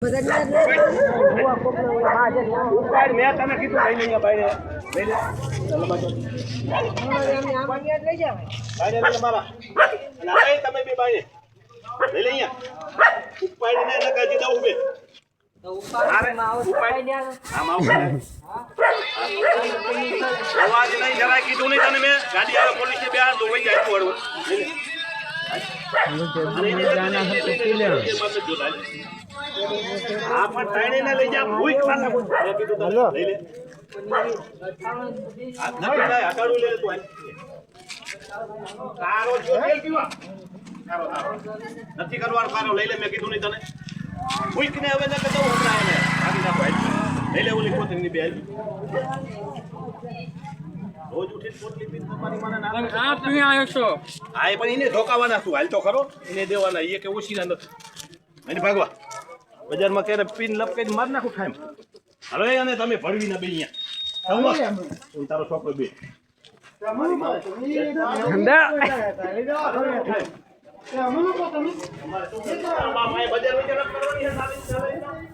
મેં તને કીધું લઈ લઈએ ભાઈ લઈ લે મારા તમે બી ભાઈ લઈ લઈએ ઉપાડીને લગાજી દઉં બે અવાજ નહીં જરા કીધું નહીં તને મેં ગાડી આવે પોલીસ બે તો વહી જાય પડવું હા પણ ટાઈને ને લઈ જા ભૂઈ પાછા મેં કીધું લઈ લે હટાડું લે તું તારો જો તેલ પીવા નથી કરવાનું કારો લઈ લે મેં કીધું નહીં તને ભૂઈક ને હવે ન કે દઉં હમણાં એને ભાગી નાખો લઈ લે ઓલી કોથળીની બે રોજ ઉઠીને પોટલી પીને તમારી મને ના આ પી આવ્યો છો હા એ પણ એને ધોકાવાના છું હાલ તો ખરો એને દેવાના એ કે ઓછીના નથી એને ભાગવા બજારમાં ક્યારે પીન લપકાઈને માર નાખું ખાઈમ હાલો અને તમે ભળવી ના બે અહીંયા તારો છોકરો બે બજાર